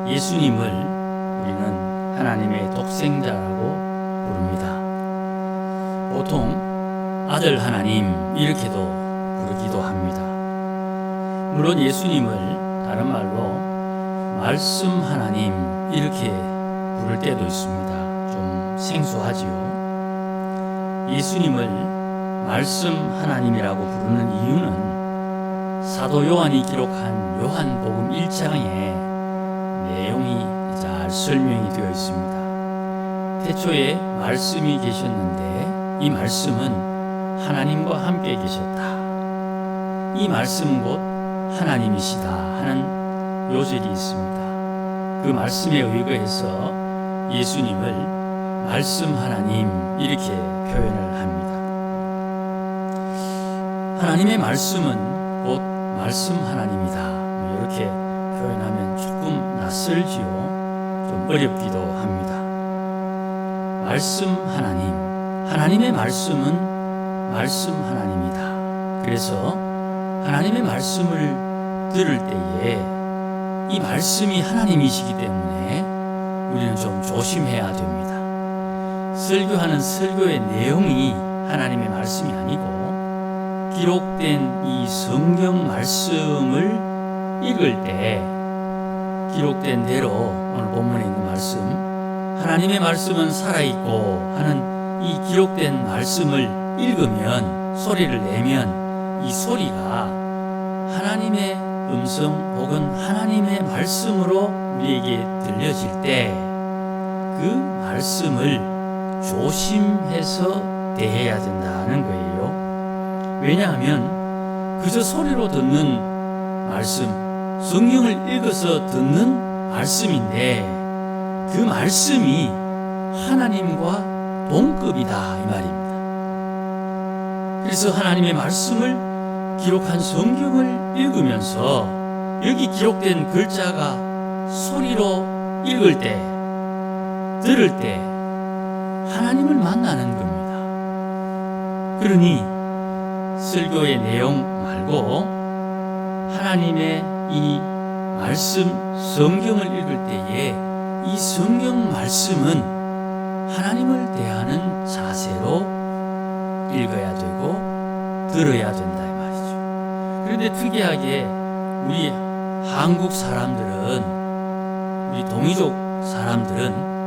예수님을 우리는 하나님의 독생자라고 부릅니다. 보통 아들 하나님 이렇게도 부르기도 합니다. 물론 예수님을 다른 말로 말씀 하나님 이렇게 부를 때도 있습니다. 좀 생소하지요. 예수님을 말씀 하나님이라고 부르는 이유는 사도 요한이 기록한 요한복음 1장에 내용이 잘 설명이 되어 있습니다. 태초에 말씀이 계셨는데 이 말씀은 하나님과 함께 계셨다. 이 말씀 곧 하나님이시다 하는 요절이 있습니다. 그 말씀에 의거해서 예수님을 말씀 하나님 이렇게 표현을 합니다. 하나님의 말씀은 곧 말씀 하나님이다. 이렇게 표현하면 조금 낯설지요. 좀 어렵기도 합니다. 말씀 하나님, 하나님의 말씀은 말씀 하나님이다. 그래서 하나님의 말씀을 들을 때에 이 말씀이 하나님이시기 때문에 우리는 좀 조심해야 됩니다. 설교하는 설교의 내용이 하나님의 말씀이 아니고 기록된 이 성경 말씀을 읽을 때 기록된 대로 오늘 본문에 있는 말씀 하나님의 말씀은 살아있고 하는 이 기록된 말씀을 읽으면 소리를 내면 이 소리가 하나님의 음성 혹은 하나님의 말씀으로 우리에게 들려질 때 그 말씀을 조심해서 대해야 된다는 거예요. 왜냐하면 그저 소리로 듣는 말씀, 성경을 읽어서 듣는 말씀인데 그 말씀이 하나님과 동급이다 이 말입니다. 그래서 하나님의 말씀을 기록한 성경을 읽으면서 여기 기록된 글자가 소리로 읽을 때, 들을 때 하나님을 만나는 겁니다. 그러니 설교의 내용 말고 하나님의 이 말씀 성경을 읽을 때에 이 성경 말씀은 하나님을 대하는 자세로 읽어야 되고 들어야 된다 이 말이죠. 그런데 특이하게 우리 한국 사람들은 우리 동이족 사람들은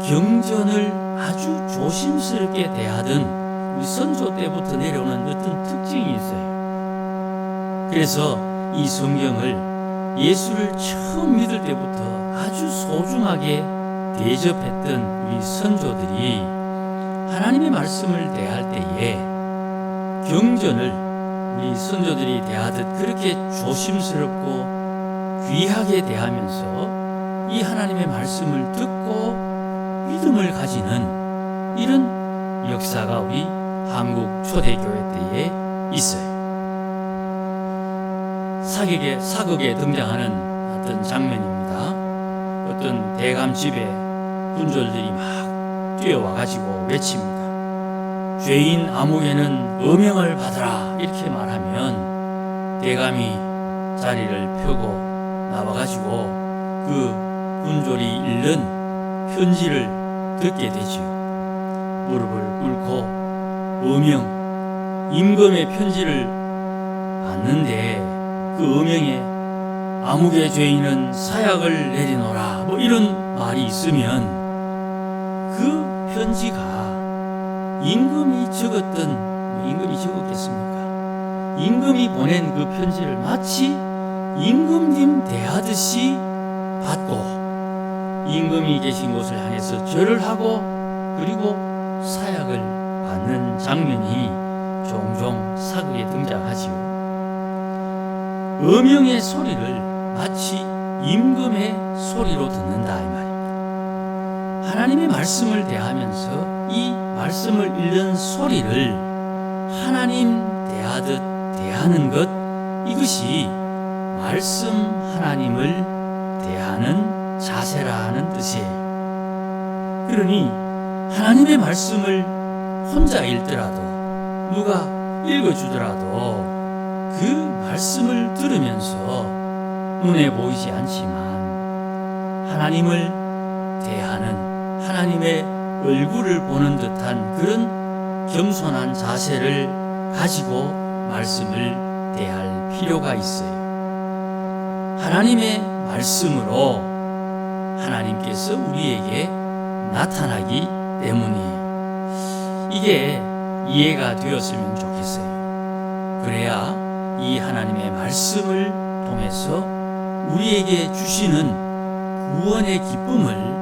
경전을 아주 조심스럽게 대하던 우리 선조 때부터 내려오는 어떤 특징이 있어요. 그래서 이 성경을 예수를 처음 믿을 때부터 아주 소중하게 대접했던 우리 선조들이 하나님의 말씀을 대할 때에 경전을 우리 선조들이 대하듯 그렇게 조심스럽고 귀하게 대하면서 이 하나님의 말씀을 듣고 믿음을 가지는 이런 역사가 우리 한국 초대교회 때에 있어요. 사극에 등장하는 어떤 장면입니다. 어떤 대감집에 군졸들이 막 뛰어와가지고 외칩니다. 죄인 아무개는 어명을 받으라 이렇게 말하면 대감이 자리를 펴고 나와가지고 그 군졸이 읽는 편지를 듣게 되지요. 무릎을 꿇고 어명, 임금의 편지를 받는데 그 어명에 아무개 죄인은 사약을 내리노라 뭐 이런 말이 있으면 그 편지가 임금이 적었겠습니까? 임금이 보낸 그 편지를 마치 임금님 대하듯이 받고 임금이 계신 곳을 향해서 절을 하고 그리고 사약을 받는 장면이 종종 사극에 등장하지요. 어명의 소리를 마치 임금의 소리로 듣는다 이 말입니다. 하나님의 말씀을 대하면서 이 말씀을 읽는 소리를 하나님 대하듯 대하는 것 이것이 말씀 하나님을 대하는 자세라는 뜻이에요. 그러니 하나님의 말씀을 혼자 읽더라도 누가 읽어주더라도 그 말씀을 들으면서 눈에 보이지 않지만 하나님을 대하는, 하나님의 얼굴을 보는 듯한 그런 겸손한 자세를 가지고 말씀을 대할 필요가 있어요. 하나님의 말씀으로 하나님께서 우리에게 나타나기 때문이에요. 이게 이해가 되었으면 좋겠어요. 그래야 이 하나님의 말씀을 통해서 우리에게 주시는 구원의 기쁨을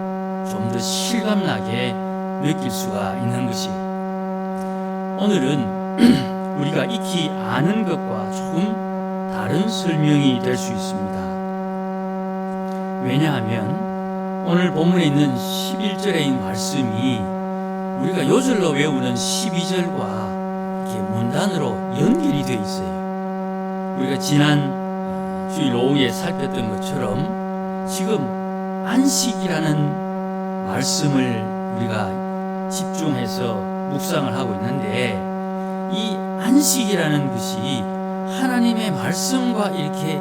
좀 더 실감나게 느낄 수가 있는 것이에요. 오늘은 우리가 익히 아는 것과 조금 다른 설명이 될 수 있습니다. 왜냐하면 오늘 본문에 있는 11절에 이 말씀이 우리가 요절로 외우는 12절과 이렇게 문단으로 연결이 되어 있어요. 우리가 지난 주일 오후에 살폈던 것처럼 지금 안식이라는 말씀을 우리가 집중해서 묵상을 하고 있는데, 이 안식이라는 것이 하나님의 말씀과 이렇게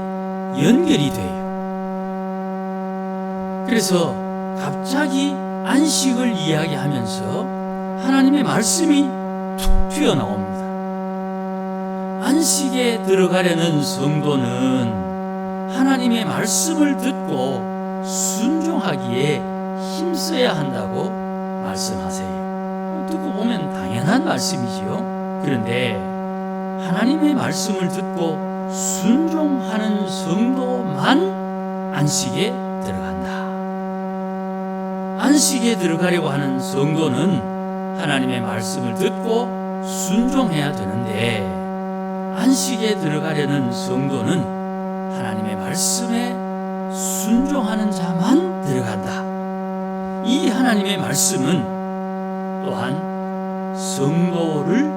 연결이 돼요. 그래서 갑자기 안식을 이야기하면서 하나님의 말씀이 툭 튀어나옵니다. 안식에 들어가려는 성도는 하나님의 말씀을 듣고 순종하기에 힘써야 한다고 말씀하세요. 듣고 보면 당연한 말씀이지요. 그런데 하나님의 말씀을 듣고 순종하는 성도만 안식에 들어간다. 안식에 들어가려고 하는 성도는 하나님의 말씀을 듣고 순종해야 되는데, 안식에 들어가려는 성도는 하나님의 말씀에 순종하는 자만 들어간다. 이 하나님의 말씀은 또한 성도를,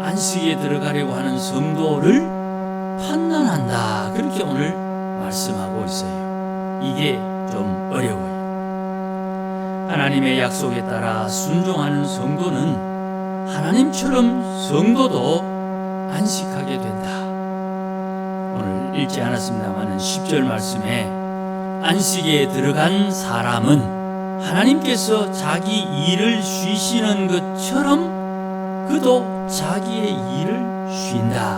안식에 들어가려고 하는 성도를 판단한다. 그렇게 오늘 말씀하고 있어요. 이게 좀 어려워요. 하나님의 약속에 따라 순종하는 성도는 하나님처럼 성도도 안식하게 된다. 오늘 읽지 않았습니다만 10절 말씀에 안식에 들어간 사람은 하나님께서 자기 일을 쉬시는 것처럼 그도 자기의 일을 쉰다.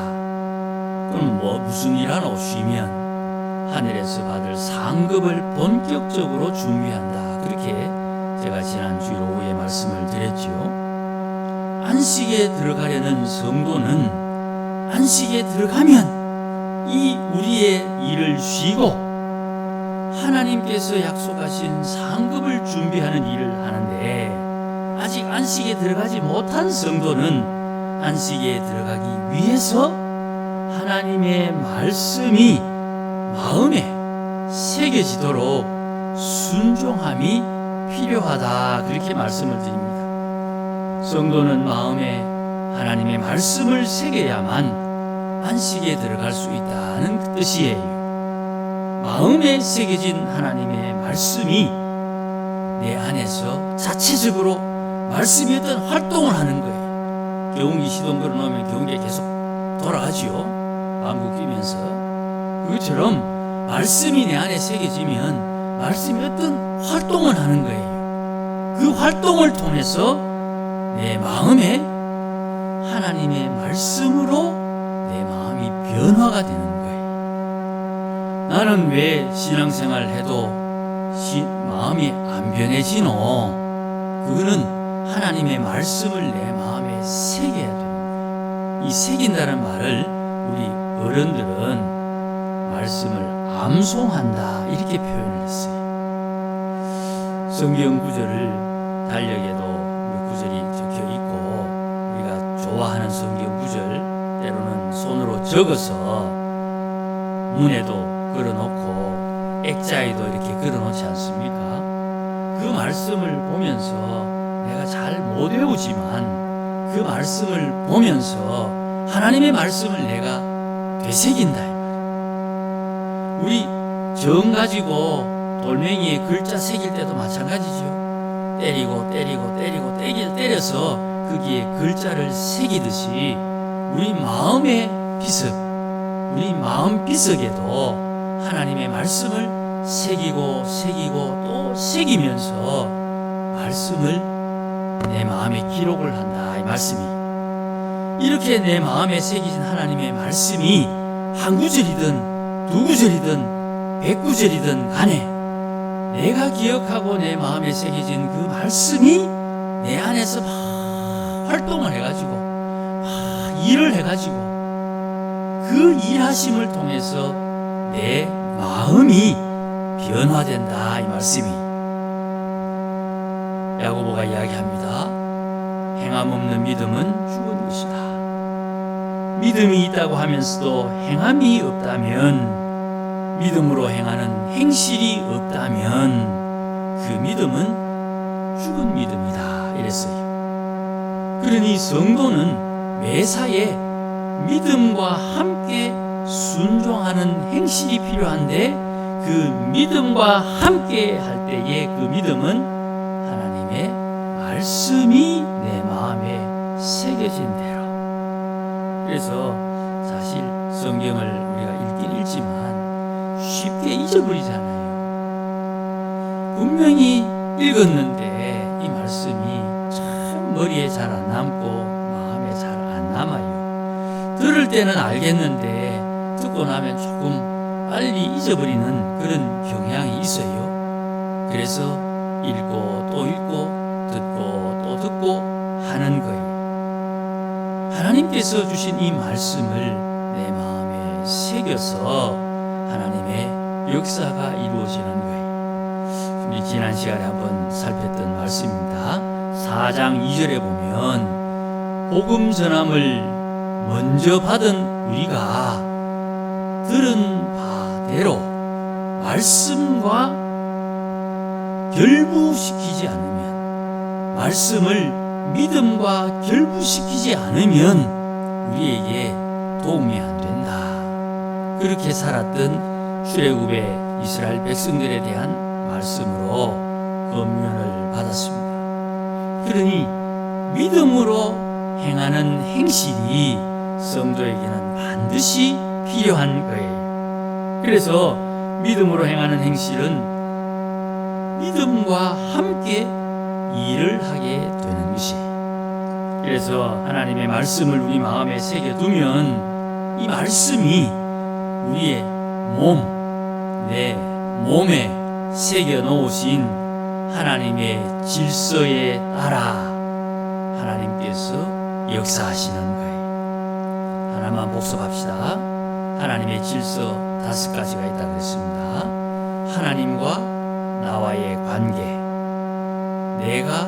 그럼 무슨 일 하나 쉬면 하늘에서 받을 상급을 본격적으로 준비한다. 그렇게 제가 지난 주일 오후에 말씀을 드렸지요. 안식에 들어가려는 성도는 안식에 들어가면 이 우리의 일을 쉬고 하나님께서 약속하신 상급을 준비하는 일을 하는데, 아직 안식에 들어가지 못한 성도는 안식에 들어가기 위해서 하나님의 말씀이 마음에 새겨지도록 순종함이 필요하다. 그렇게 말씀을 드립니다. 성도는 마음에 하나님의 말씀을 새겨야만 안식에 들어갈 수 있다는 뜻이에요. 마음에 새겨진 하나님의 말씀이 내 안에서 자체적으로 말씀이 어떤 활동을 하는 거예요. 경운기 시동 걸어놓으면 경운기가 계속 돌아가지요. 방구 끼면서. 그것처럼 말씀이 내 안에 새겨지면 말씀이 어떤 활동을 하는 거예요. 그 활동을 통해서 내 마음에 하나님의 말씀으로 내 마음이 변화가 되는 거예요. 나는 왜 신앙생활 해도 마음이 안 변해지노? 그거는 하나님의 말씀을 내 마음에 새겨야 되는 거예요. 이 새긴다는 말을 우리 어른들은 말씀을 암송한다 이렇게 표현을 했어요. 성경 구절을 달력에도 구절이 적혀 있고, 우리가 좋아하는 성경 구절 때로는 손으로 적어서 문에도 걸어놓고 액자에도 이렇게 걸어놓지 않습니까? 그 말씀을 보면서 내가 잘 못 외우지만 그 말씀을 보면서 하나님의 말씀을 내가 되새긴다. 우리 정 가지고 돌멩이에 글자 새길 때도 마찬가지죠. 때려서 거기에 글자를 새기듯이 우리 마음의 비석, 우리 마음 비석에도 하나님의 말씀을 새기고 또 새기면서 말씀을 내 마음에 기록을 한다. 이 말씀이 이렇게 내 마음에 새기진 하나님의 말씀이 한 구절이든 두 구절이든 100구절이든 간에 내가 기억하고 내 마음에 새겨진 그 말씀이 내 안에서 막 활동을 해가지고 막 일을 해가지고 그 일하심을 통해서 내 마음이 변화된다. 이 말씀이 야고보가 이야기합니다. 행함 없는 믿음은 죽은 것이다. 믿음이 있다고 하면서도 행함이 없다면, 믿음으로 행하는 행실이 없다면 그 믿음은 죽은 믿음이다. 이랬어요. 그러니 성도는 매사에 믿음과 함께 순종하는 행실이 필요한데, 그 믿음과 함께 할 때에 그 믿음은 하나님의 말씀이 내 마음에 새겨진 대로. 그래서 사실 성경을 우리가 읽긴 읽지만 쉽게 잊어버리잖아요. 분명히 읽었는데 이 말씀이 참 머리에 잘 안 남고 마음에 잘 안 남아요. 들을 때는 알겠는데 듣고 나면 조금 빨리 잊어버리는 그런 경향이 있어요. 그래서 읽고 또 읽고 듣고 또 듣고 하는 거예요. 하나님께서 주신 이 말씀을 내 마음에 새겨서 하나님의 역사가 이루어지는 거예요. 우리 지난 시간에 한번 살폈던 말씀입니다. 4장 2절에 보면 복음 전함을 먼저 받은 우리가 들은 바대로 말씀과 결부시키지 않으면, 말씀을 믿음과 결부시키지 않으면 우리에게 도움이 안 된다. 그렇게 살았던 출애굽의 이스라엘 백성들에 대한 말씀으로 권면을 받았습니다. 그러니 믿음으로 행하는 행실이 성도에게는 반드시 필요한 거예요. 그래서 믿음으로 행하는 행실은 믿음과 함께 일을 하게 되는 것이에요. 그래서 하나님의 말씀을 우리 마음에 새겨두면 이 말씀이 우리의 내 몸에 새겨놓으신 하나님의 질서에 따라 하나님께서 역사하시는 거예요. 하나만 복습합시다. 하나님의 질서 5가지가 있다고 그랬습니다. 하나님과 나와의 관계, 내가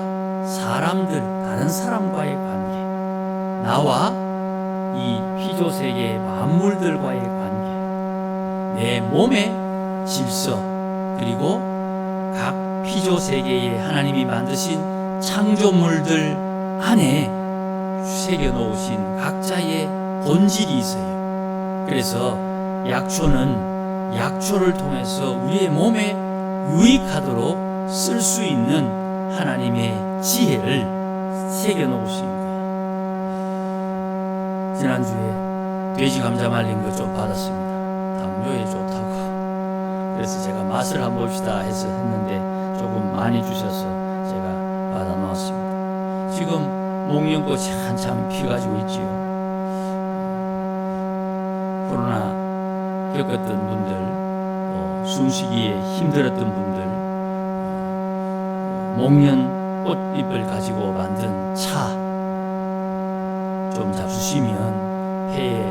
다른 사람과의 관계, 나와 이 피조세계 만물들과의 관계, 내 몸의 질서, 그리고 각 피조세계에 하나님이 만드신 창조물들 안에 새겨놓으신 각자의 본질이 있어요. 그래서 약초는 약초를 통해서 우리의 몸에 유익하도록 쓸 수 있는 하나님의 지혜를 새겨놓으신 거예요. 지난주에 돼지 감자 말린 거 좀 받았습니다. 당뇨에 좋다고. 그래서 제가 맛을 한번 봅시다 해서 했는데 조금 많이 주셔서 제가 받아 놓았습니다. 지금 목련꽃이 한참 피가지고 있지요. 코로나 겪었던 분들, 또 숨쉬기에 힘들었던 분들, 목련 꽃잎을 가지고 만든 차 좀 잡수시면 폐의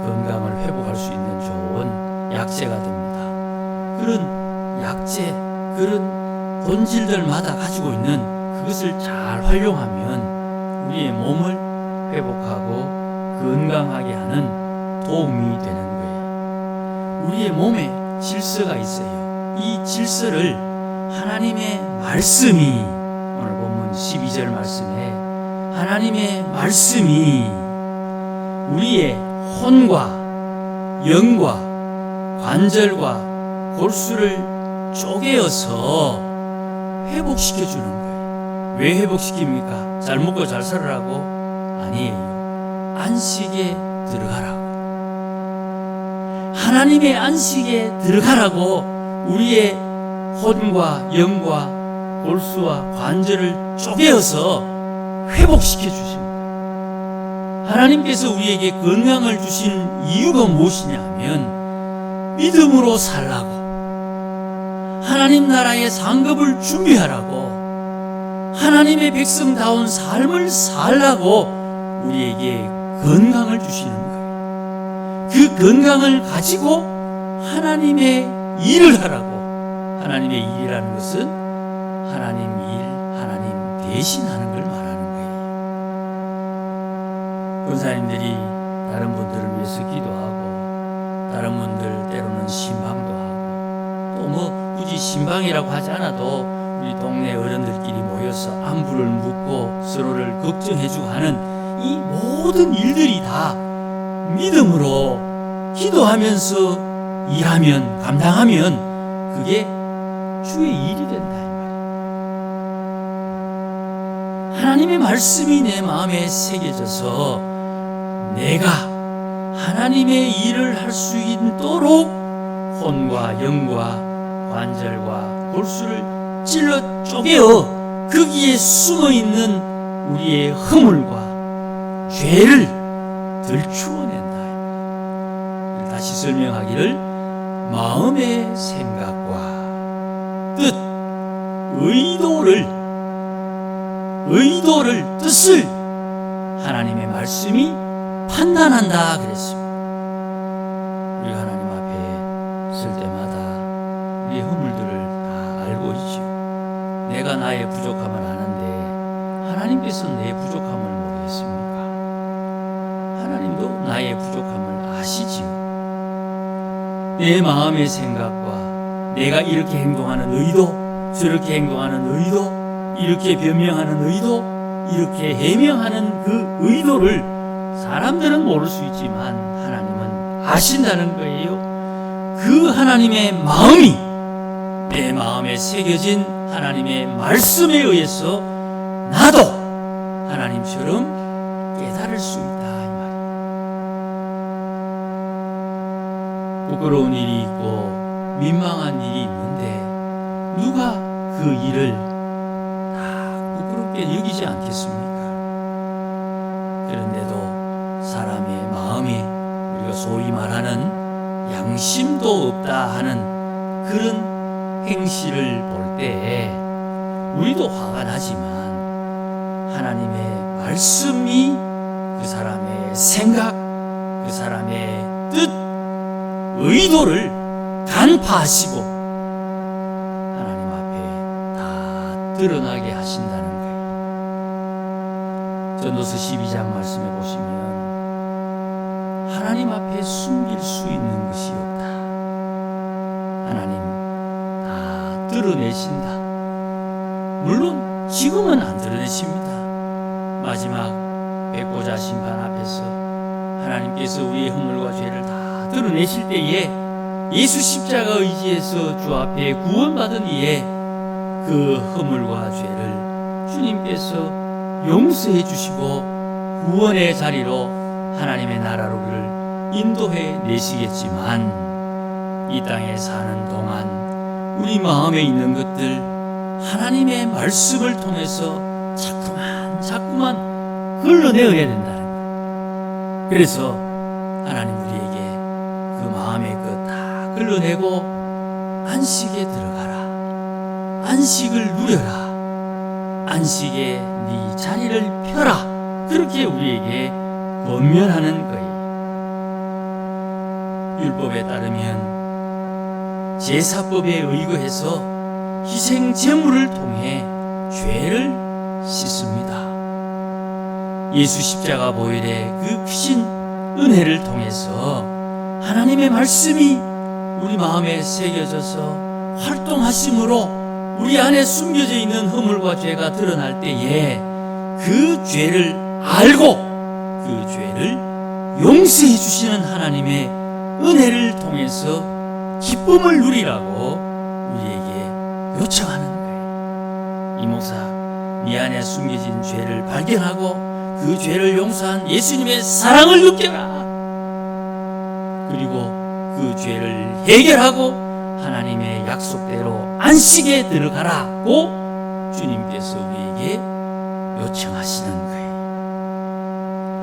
건강을 회복할 수 있는 좋은 약재가 됩니다. 그런 약재, 그런 본질들마다 가지고 있는 그것을 잘 활용하면 우리의 몸을 회복하고 건강하게 하는 도움이 되는 거예요. 우리의 몸에 질서가 있어요. 이 질서를 하나님의 말씀이, 오늘 본문 12절 말씀에 하나님의 말씀이 우리의 혼과 영과 관절과 골수를 쪼개어서 회복시켜주는 거예요. 왜 회복시킵니까? 잘 먹고 잘 살으라고? 아니에요. 안식에 들어가라고. 하나님의 안식에 들어가라고 우리의 혼과 영과 골수와 관절을 쪼개어서 회복시켜 주십니다. 하나님께서 우리에게 건강을 주신 이유가 무엇이냐 하면 믿음으로 살라고, 하나님 나라의 상급을 준비하라고, 하나님의 백성다운 삶을 살라고 우리에게 건강을 주시는 거예요. 그 건강을 가지고 하나님의 일을 하라고. 하나님의 일이라는 것은 하나님 일, 하나님 대신하는 걸 말하는 거예요. 권사님들이 다른 분들을 위해서 기도하고, 다른 분들 때로는 신방도 하고, 또 뭐 굳이 신방이라고 하지 않아도 우리 동네 어른들끼리 모여서 안부를 묻고 서로를 걱정해주고 하는 이 모든 일들이 다 믿음으로 기도하면서 일하면, 감당하면 그게 주의 일이 된다 이 말이에요. 하나님의 말씀이 내 마음에 새겨져서 내가 하나님의 일을 할 수 있도록 혼과 영과 관절과 골수를 찔러 쪼개어 거기에 숨어있는 우리의 허물과 죄를 들추어낸다. 다시 설명하기를, 마음의 생각과 뜻, 뜻을 하나님의 말씀이 판단한다 그랬습니다. 우리가 하나님 앞에 설 때마다 우리의 허물들을 다 알고 있죠. 내가 나의 부족함을 아는데 하나님께서 내 부족함을 모르겠습니까? 하나님도 나의 부족함을 아시지요. 내 마음의 생각과 내가 이렇게 행동하는 의도, 저렇게 행동하는 의도, 이렇게 변명하는 의도, 이렇게 해명하는 그 의도를 사람들은 모를 수 있지만 하나님은 아신다는 거예요. 그 하나님의 마음이 내 마음에 새겨진 하나님의 말씀에 의해서 나도 하나님처럼 깨달을 수 있다 이 말이에요. 부끄러운 일이 있고 민망한 일이 있는데 누가 그 일을 다 부끄럽게 여기지 않겠습니까? 그런데도 사람의 마음이 우리가 소위 말하는 양심도 없다 하는 그런 행실을 볼 때 우리도 화가 나지만 하나님의 말씀이 그 사람의 생각, 그 사람의 뜻, 의도를 간파하시고 하나님 앞에 다 드러나게 하신다는 거예요. 전도서 12장 말씀해 보시면 하나님 앞에 숨길 수 있는 것이 없다. 하나님 다 드러내신다. 물론 지금은 안 드러내십니다. 마지막 백보자 심판 앞에서 하나님께서 우리의 허물과 죄를 다 드러내실 때에 예수 십자가 의지에서 주 앞에 구원받은 이에 그 허물과 죄를 주님께서 용서해 주시고 구원의 자리로 하나님의 나라로 우리를 인도해 내시겠지만 이 땅에 사는 동안 우리 마음에 있는 것들 하나님의 말씀을 통해서 자꾸만 걸러내어야 된다는 거예요. 그래서 하나님 우리에게 그 마음의 것 다 걸러내고 안식에 들어가라. 안식을 누려라. 안식에 네 자리를 펴라. 그렇게 우리에게 권면하는 거예요. 율법에 따르면 제사법에 의거해서 희생 제물을 통해 죄를 씻습니다. 예수 십자가 보혈의 그 크신 은혜를 통해서 하나님의 말씀이 우리 마음에 새겨져서 활동하심으로 우리 안에 숨겨져 있는 허물과 죄가 드러날 때에 그 죄를 알고 그 죄를 용서해 주시는 하나님의 은혜를 통해서 기쁨을 누리라고 우리에게 요청하는 거예요. 이 목사, 네 안에 숨겨진 죄를 발견하고 그 죄를 용서한 예수님의 사랑을 느껴라. 그리고 그 죄를 해결하고 하나님의 약속대로 안식에 들어가라고 주님께서 우리에게 요청하시는 거예요.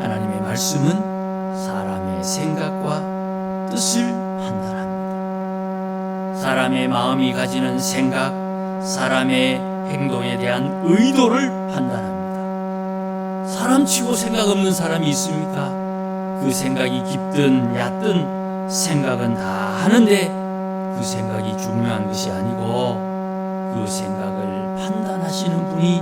하나님의 말씀은 사람의 생각과 뜻을 판단합니다. 사람의 마음이 가지는 생각, 사람의 행동에 대한 의도를 판단합니다. 사람치고 생각 없는 사람이 있습니까? 그 생각이 깊든 얕든 생각은 다 하는데 그 생각이 중요한 것이 아니고 그 생각을 판단하시는 분이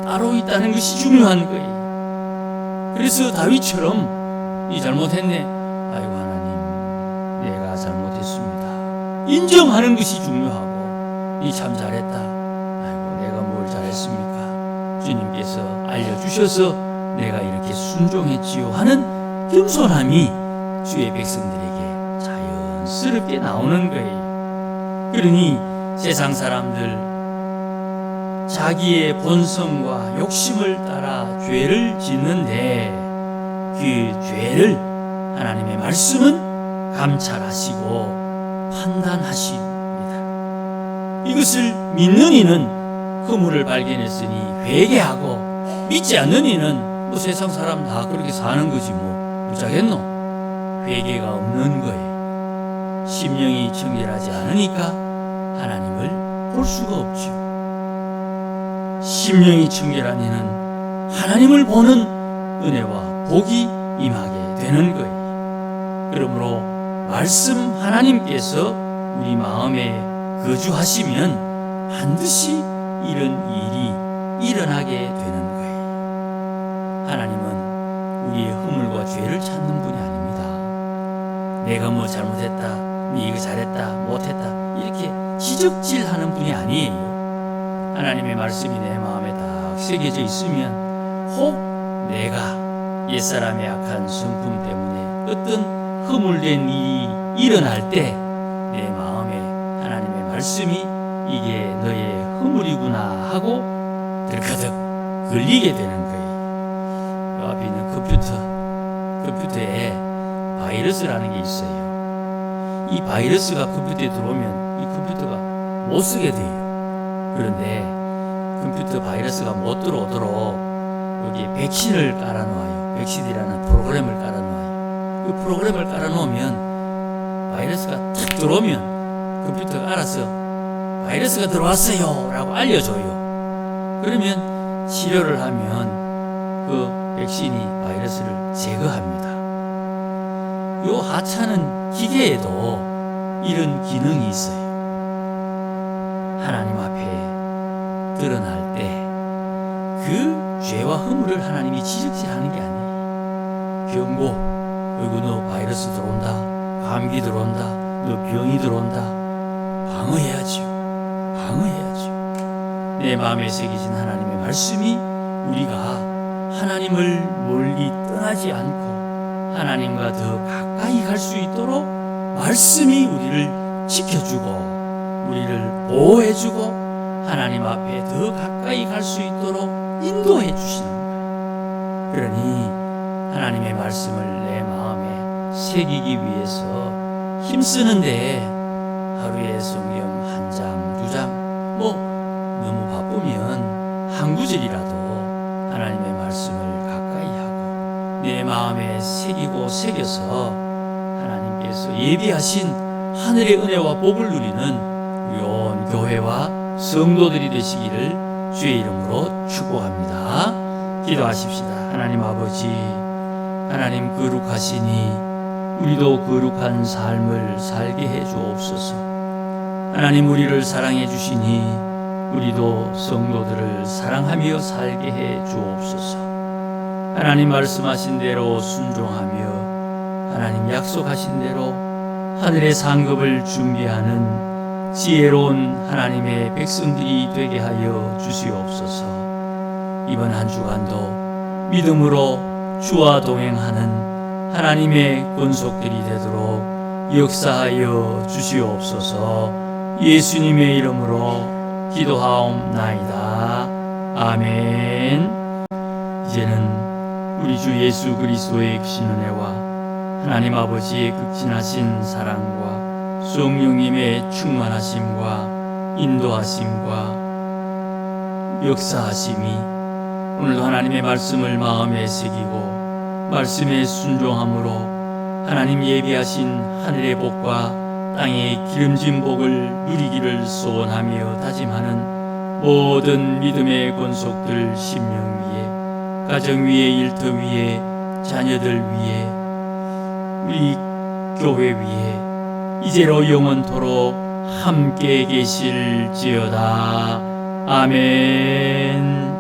따로 있다는 것이 중요한 거예요. 그래서 다윗처럼 이 잘못했네. 아이고 하나님, 내가 잘못했습니다. 인정하는 것이 중요하고, 이 참 잘했다. 아이고 내가 뭘 잘했습니까? 주님께서 알려주셔서 내가 이렇게 순종했지요 하는 겸손함이 주의 백성들에게 자연스럽게 나오는 거예요. 그러니 세상 사람들 자기의 본성과 욕심을 따라 죄를 짓는데 그 죄를 하나님의 말씀은 감찰하시고 판단하십니다. 이것을 믿는 이는 허물을 발견했으니 회개하고, 믿지 않는 이는 뭐 세상 사람 다 그렇게 사는 거지 뭐 무자겠노? 회개가 없는 거예요. 심령이 정결하지 않으니까 하나님을 볼 수가 없죠. 심령이 청결한 이는 하나님을 보는 은혜와 복이 임하게 되는 거예요. 그러므로 말씀 하나님께서 우리 마음에 거주하시면 반드시 이런 일이 일어나게 되는 거예요. 하나님은 우리의 허물과 죄를 찾는 분이 아닙니다. 내가 뭐 잘못했다, 네 이거 잘했다, 못했다 이렇게 지적질하는 분이 아니에요. 하나님의 말씀이 내 마음에 딱 새겨져 있으면 혹 내가 옛사람의 악한 성품 때문에 어떤 허물된 일이 일어날 때 내 마음에 하나님의 말씀이 이게 너의 허물이구나 하고 들커덕 걸리게 되는 거예요. 그 앞에 있는 컴퓨터에 바이러스라는 게 있어요. 이 바이러스가 컴퓨터에 들어오면 이 컴퓨터가 못 쓰게 돼요. 그런데 컴퓨터 바이러스가 못 들어오도록 여기 백신을 깔아놓아요. 백신이라는 프로그램을 깔아놓아요. 그 프로그램을 깔아놓으면 바이러스가 탁 들어오면 컴퓨터가 알아서 바이러스가 들어왔어요 라고 알려줘요. 그러면 치료를 하면 그 백신이 바이러스를 제거합니다. 요 하찮은 기계에도 이런 기능이 있어요. 하나님 앞에 드러날 때 그 죄와 허물을 하나님이 지적질하는 게 아니에요. 경고, 어이구 너 바이러스 들어온다, 감기 들어온다, 너 병이 들어온다. 방어해야지요. 내 마음에 새기신 하나님의 말씀이 우리가 하나님을 멀리 떠나지 않고 하나님과 더 가까이 갈 수 있도록 말씀이 우리를 지켜주고 우리를 보호해주고 하나님 앞에 더 가까이 갈 수 있도록 인도해 주시는 거예요. 그러니 하나님의 말씀을 내 마음에 새기기 위해서 힘쓰는데 하루에 성경 한 장, 두 장, 뭐 너무 바쁘면 한 구절이라도 하나님의 말씀을 가까이 하고 내 마음에 새겨서 하나님께서 예비하신 하늘의 은혜와 복을 누리는 온 교회와 성도들이 되시기를 주의 이름으로 축복합니다. 기도하십시다. 하나님 아버지, 하나님 거룩하시니 우리도 거룩한 삶을 살게 해 주옵소서. 하나님 우리를 사랑해 주시니 우리도 성도들을 사랑하며 살게 해 주옵소서. 하나님 말씀하신 대로 순종하며 하나님 약속하신 대로 하늘의 상급을 준비하는 지혜로운 하나님의 백성들이 되게 하여 주시옵소서. 이번 한 주간도 믿음으로 주와 동행하는 하나님의 권속들이 되도록 역사하여 주시옵소서. 예수님의 이름으로 기도하옵나이다. 아멘. 이제는 우리 주 예수 그리스도의 크신 은혜와 하나님 아버지의 극진하신 사랑과 성령님의 충만하심과 인도하심과 역사하심이 오늘도 하나님의 말씀을 마음에 새기고 말씀에 순종함으로 하나님 예비하신 하늘의 복과 땅의 기름진 복을 누리기를 소원하며 다짐하는 모든 믿음의 권속들 심령 위에, 가정 위에, 일터 위에, 자녀들 위에, 우리 교회 위에 이제로 영원토록 함께 계실지어다. 아멘.